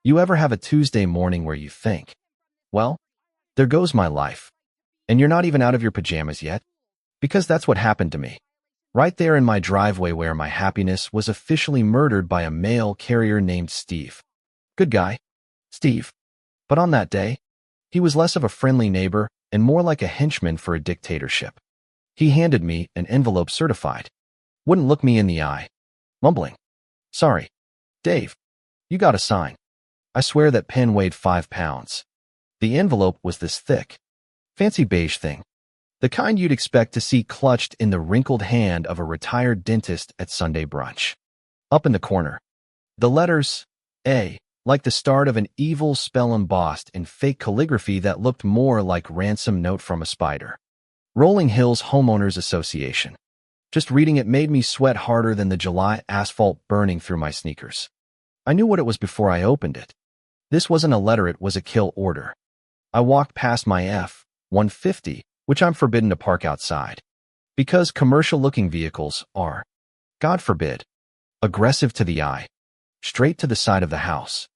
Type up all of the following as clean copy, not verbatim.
You ever have a Tuesday morning where you think, well, there goes my life, and you're not even out of your pajamas yet? Because that's what happened to me. Right there in my driveway where my happiness was officially murdered by a mail carrier named Steve. Good guy, Steve. But on that day, he was less of a friendly neighbor and more like a henchman for a dictatorship. He handed me an envelope certified, wouldn't look me in the eye, mumbling, "Sorry, Dave, you got to sign." I swear that pen weighed 5 pounds. The envelope was this thick, fancy beige thing, the kind you'd expect to see clutched in the wrinkled hand of a retired dentist at Sunday brunch. Up in the corner, the letters A, like the start of an evil spell embossed in fake calligraphy that looked more like ransom note from a spider. Rolling Hills Homeowners Association. Just reading it made me sweat harder than the July asphalt burning through my sneakers. I knew what it was before I opened it. This wasn't a letter, it was a kill order. I walked past my F-150, which I'm forbidden to park outside, because commercial-looking vehicles are, God forbid, aggressive to the eye, straight to the side of the house,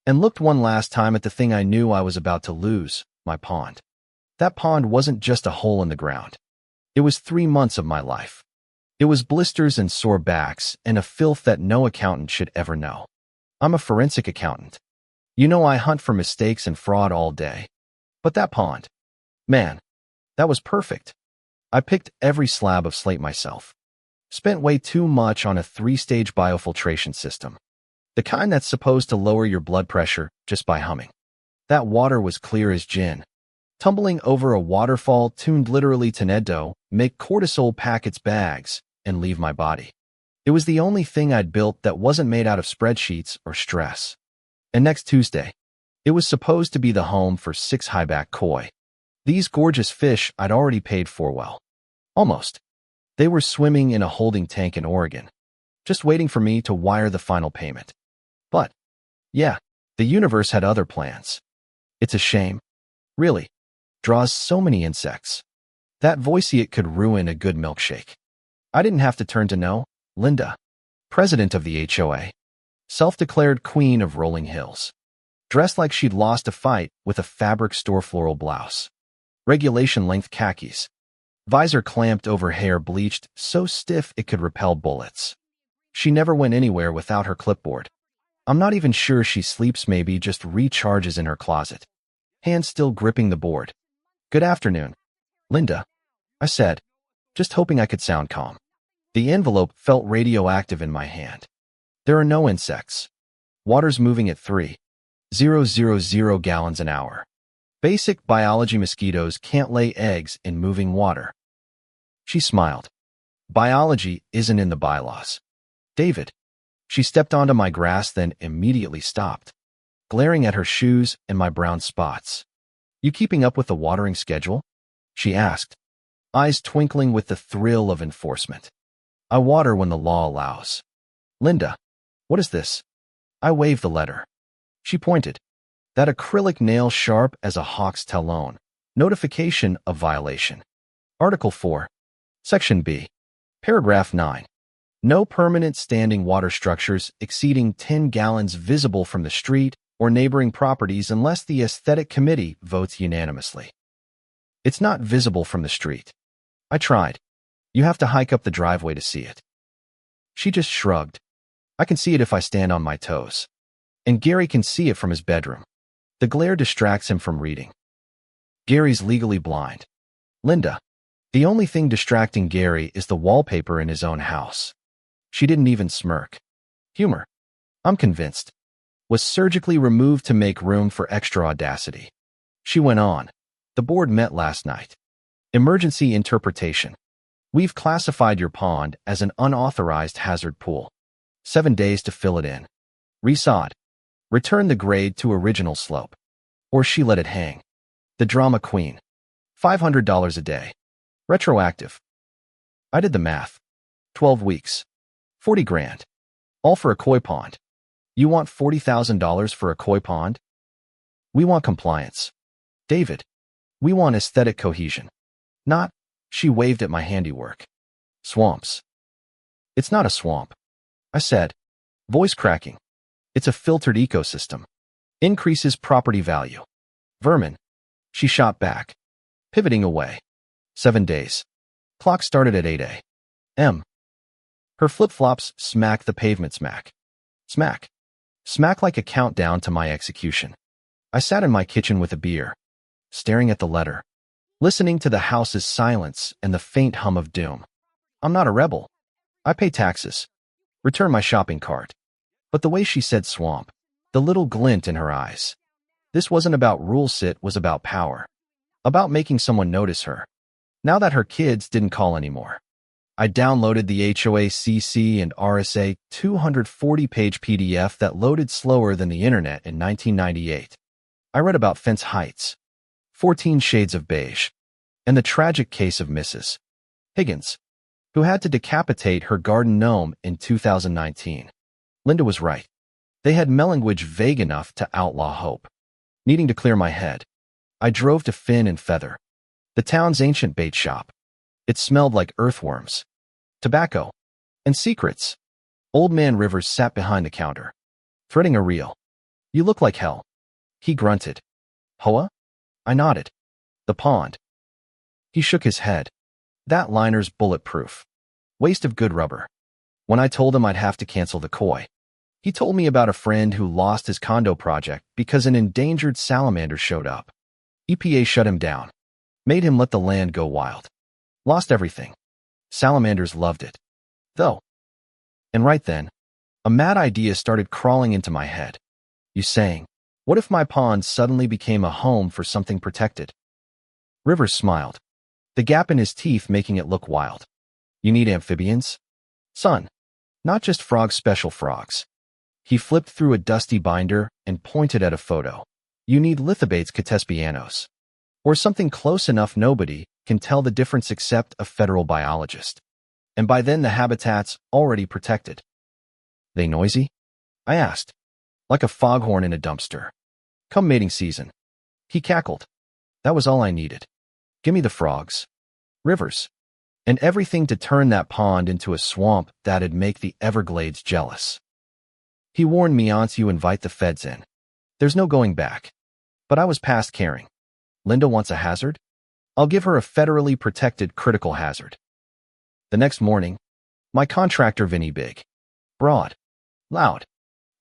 and looked one last time at the thing I knew I was about to lose, my pond. That pond wasn't just a hole in the ground. It was 3 months of my life. It was blisters and sore backs and a filth that no accountant should ever know. I'm a forensic accountant. You know, I hunt for mistakes and fraud all day. But that pond, man, that was perfect. I picked every slab of slate myself. Spent way too much on a 3-stage biofiltration system, the kind that's supposed to lower your blood pressure just by humming. That water was clear as gin, tumbling over a waterfall tuned literally to Neddo, make cortisol pack its bags, and leave my body. It was the only thing I'd built that wasn't made out of spreadsheets or stress. And next Tuesday, it was supposed to be the home for 6 highback koi. These gorgeous fish I'd already paid for well. Almost. They were swimming in a holding tank in Oregon, just waiting for me to wire the final payment. But, yeah, the universe had other plans. It's a shame. Really. Draws so many insects. That Voiciate could ruin a good milkshake. I didn't have to turn to no, Linda, president of the HOA, self-declared queen of Rolling Hills, dressed like she'd lost a fight with a fabric store floral blouse, regulation-length khakis, visor clamped over hair bleached so stiff it could repel bullets. She never went anywhere without her clipboard. I'm not even sure she sleeps, maybe just recharges in her closet, hands still gripping the board. "Good afternoon, Linda," I said, just hoping I could sound calm. The envelope felt radioactive in my hand. There are no insects. Water's moving at 3,000 gallons an hour. Basic biology: mosquitoes can't lay eggs in moving water. She smiled. Biology isn't in the bylaws, David. She stepped onto my grass, then immediately stopped, glaring at her shoes and my brown spots. "You keeping up with the watering schedule?" she asked, eyes twinkling with the thrill of enforcement. "I water when the law allows." "Linda, what is this?" I waved the letter. She pointed. That acrylic nail sharp as a hawk's talon. Notification of violation. Article 4. Section B. Paragraph 9. No permanent standing water structures exceeding 10 gallons visible from the street or neighboring properties unless the aesthetic committee votes unanimously. It's not visible from the street. I tried. You have to hike up the driveway to see it. She just shrugged. I can see it if I stand on my toes. And Gary can see it from his bedroom. The glare distracts him from reading. Gary's legally blind. Linda, the only thing distracting Gary is the wallpaper in his own house. She didn't even smirk. Humor, I'm convinced, was surgically removed to make room for extra audacity. She went on. The board met last night. Emergency interpretation. We've classified your pond as an unauthorized hazard pool. 7 days to fill it in. Resod. Return the grade to original slope. Or she let it hang. The drama queen. $500 a day. Retroactive. I did the math. 12 weeks. 40 grand. All for a koi pond. You want $40,000 for a koi pond? We want compliance. David. We want aesthetic cohesion. Not, she waved at my handiwork. Swamps. It's not a swamp, I said, voice cracking. It's a filtered ecosystem. Increases property value. Vermin. She shot back, pivoting away. 7 days. Clock started at 8 a.m. Her flip-flops smacked the pavement smack. Smack. Smack like a countdown to my execution. I sat in my kitchen with a beer, staring at the letter, listening to the house's silence and the faint hum of doom. I'm not a rebel. I pay taxes. Return my shopping cart. But the way she said swamp, the little glint in her eyes. This wasn't about rules, it was about power. About making someone notice her. Now that her kids didn't call anymore. I downloaded the HOACC and RSA 240-page PDF that loaded slower than the internet in 1998. I read about fence heights, 14 shades of beige, and the tragic case of Mrs. Higgins, who had to decapitate her garden gnome in 2019. Linda was right. They had language vague enough to outlaw hope. Needing to clear my head, I drove to Fin and Feather, the town's ancient bait shop. It smelled like earthworms, tobacco, and secrets. Old Man Rivers sat behind the counter, threading a reel. You look like hell. He grunted. Hoa? I nodded. The pond. He shook his head. That liner's bulletproof. Waste of good rubber. When I told him I'd have to cancel the koi, he told me about a friend who lost his condo project because an endangered salamander showed up. EPA shut him down, made him let the land go wild. Lost everything. Salamanders loved it, though. And right then, a mad idea started crawling into my head. You saying, what if my pond suddenly became a home for something protected? Rivers smiled, the gap in his teeth making it look wild. You need amphibians? Son, not just frogs, special frogs. He flipped through a dusty binder and pointed at a photo. You need lithobates catespianos. Or something close enough nobody can tell the difference except a federal biologist. And by then the habitat's already protected. They noisy? I asked. Like a foghorn in a dumpster. Come mating season. He cackled. That was all I needed. Give me the frogs. Rivers. And everything to turn that pond into a swamp that'd make the Everglades jealous. He warned me once you invite the feds in. There's no going back. But I was past caring. Linda wants a hazard? I'll give her a federally protected critical hazard. The next morning, my contractor Vinny Big, broad, loud,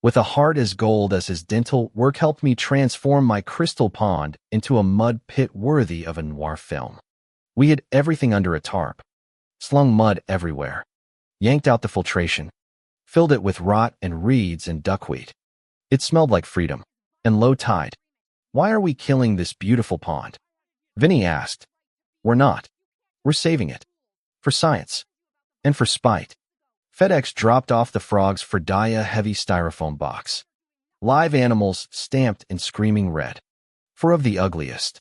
with a heart as gold as his dental work helped me transform my crystal pond into a mud pit worthy of a noir film. We hid everything under a tarp, slung mud everywhere, yanked out the filtration, filled it with rot and reeds and duckweed. It smelled like freedom and low tide. Why are we killing this beautiful pond? Vinny asked. We're not. We're saving it. For science. And for spite. FedEx dropped off the frogs for heavy styrofoam box. Live animals stamped in screaming red. 4 of the ugliest,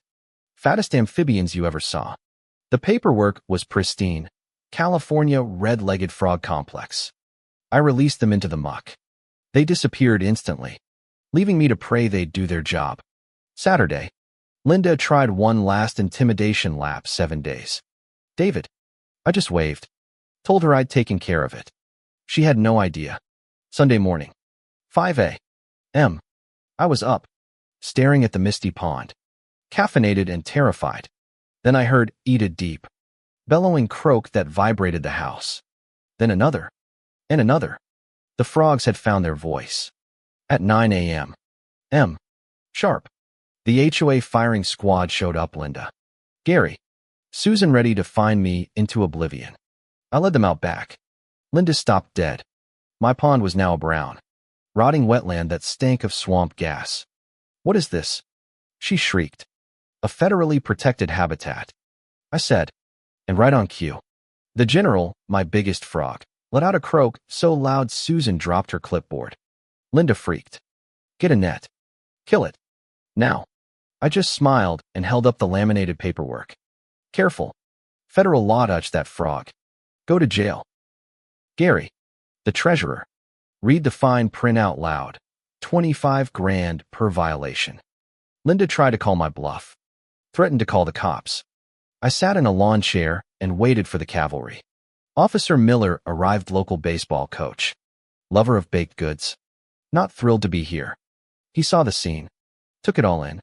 fattest amphibians you ever saw. The paperwork was pristine. California red-legged frog complex. I released them into the muck. They disappeared instantly, leaving me to pray they'd do their job. Saturday, Linda tried one last intimidation lap 7 days. David. I just waved. Told her I'd taken care of it. She had no idea. Sunday morning. 5 a.m. I was up, staring at the misty pond, caffeinated and terrified. Then I heard Eat It Deep, bellowing croak that vibrated the house. Then another, and another. The frogs had found their voice. At 9 a.m. Sharp. The HOA firing squad showed up. Linda, Gary, Susan ready to find me into oblivion. I led them out back. Linda stopped dead. My pond was now a brown, rotting wetland that stank of swamp gas. What is this? She shrieked. A federally protected habitat, I said, and right on cue. The general, my biggest frog, let out a croak so loud Susan dropped her clipboard. Linda freaked. Get a net. Kill it. Now. I just smiled and held up the laminated paperwork. Careful. Federal law touched that frog. Go to jail. Gary, the treasurer. Read the fine print out loud. 25 grand per violation. Linda tried to call my bluff. Threatened to call the cops. I sat in a lawn chair and waited for the cavalry. Officer Miller arrived, local baseball coach. Lover of baked goods. Not thrilled to be here. He saw the scene. took it all in.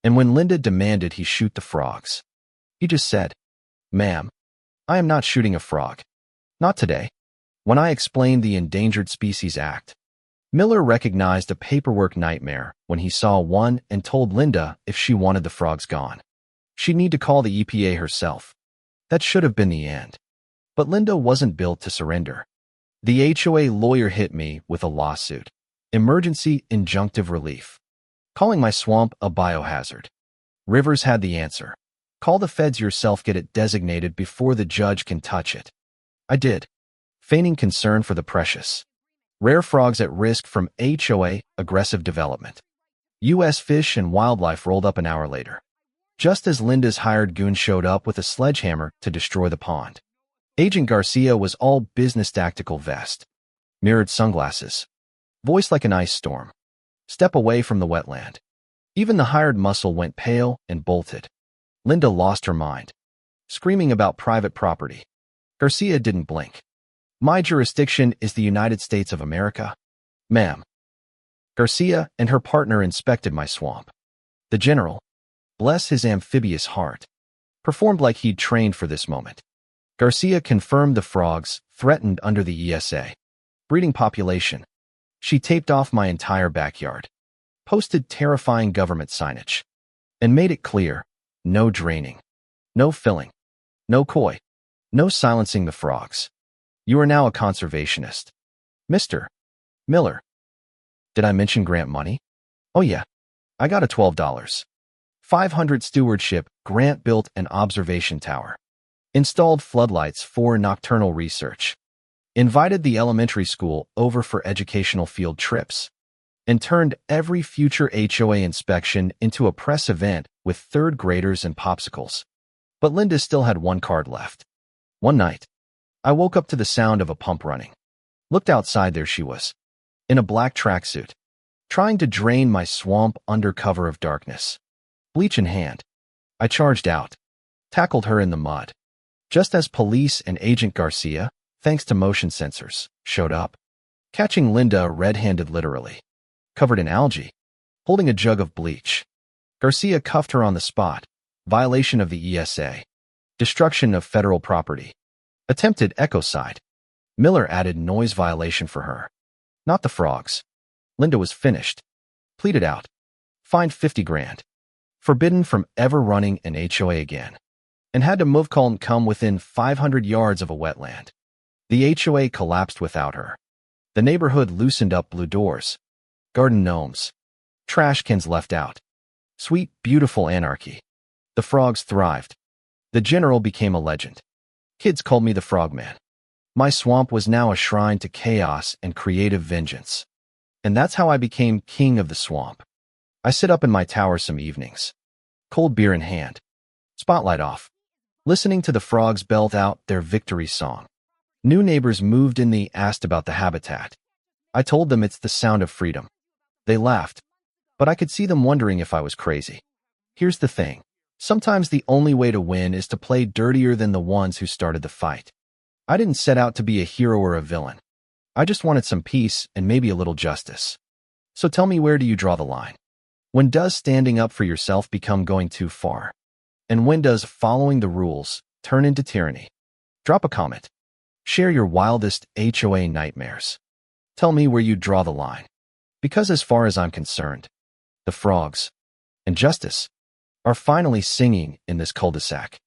And when Linda demanded he shoot the frogs, he just said, "Ma'am, I am not shooting a frog. Not today." When I explained the Endangered Species Act, Miller recognized a paperwork nightmare when he saw one and told Linda if she wanted the frogs gone, she'd need to call the EPA herself. That should have been the end. But Linda wasn't built to surrender. The HOA lawyer hit me with a lawsuit. Emergency injunctive relief. Calling my swamp a biohazard. Rivers had the answer. Call the feds yourself, get it designated before the judge can touch it. I did, feigning concern for the precious rare frogs at risk from HOA aggressive development. U.S. Fish and Wildlife rolled up an hour later, just as Linda's hired goon showed up with a sledgehammer to destroy the pond. Agent Garcia was all business tactical vest, mirrored sunglasses, voice like an ice storm. Step away from the wetland. Even the hired muscle went pale and bolted. Linda lost her mind, screaming about private property. Garcia didn't blink. "My jurisdiction is the United States of America, ma'am." Garcia and her partner inspected my swamp. The general, bless his amphibious heart, performed like he'd trained for this moment. Garcia confirmed the frogs threatened under the ESA breeding population. She taped off my entire backyard, posted terrifying government signage, and made it clear: no draining, no filling, no koi, no silencing the frogs. You are now a conservationist. Mr. Miller. Did I mention grant money? Oh yeah, I got a $12.500 stewardship grant, built an observation tower, installed floodlights for nocturnal research, invited the elementary school over for educational field trips, and turned every future HOA inspection into a press event with third graders and popsicles. But Linda still had one card left. One night, I woke up to the sound of a pump running. Looked outside, there she was, in a black tracksuit, trying to drain my swamp under cover of darkness. Bleach in hand, I charged out, tackled her in the mud, just as police and Agent Garcia, thanks to motion sensors, showed up, catching Linda red-handed, literally, covered in algae, holding a jug of bleach. Garcia cuffed her on the spot, violation of the ESA, destruction of federal property, attempted ecocide. Miller added noise violation for her, not the frogs. Linda was finished, pleaded out, fined 50 grand, forbidden from ever running an HOA again, and had to move come within 500 yards of a wetland. The HOA collapsed without her. The neighborhood loosened up, blue doors, garden gnomes, trash cans left out. Sweet, beautiful anarchy. The frogs thrived. The general became a legend. Kids called me the Frogman. My swamp was now a shrine to chaos and creative vengeance. And that's how I became king of the swamp. I sit up in my tower some evenings, cold beer in hand, spotlight off, listening to the frogs belt out their victory song. New neighbors moved in, they asked about the habitat. I told them it's the sound of freedom. They laughed, but I could see them wondering if I was crazy. Here's the thing. Sometimes the only way to win is to play dirtier than the ones who started the fight. I didn't set out to be a hero or a villain. I just wanted some peace and maybe a little justice. So tell me, where do you draw the line? When does standing up for yourself become going too far? And when does following the rules turn into tyranny? Drop a comment. Share your wildest HOA nightmares. Tell me where you draw the line. Because as far as I'm concerned, the frogs and justice are finally singing in this cul-de-sac.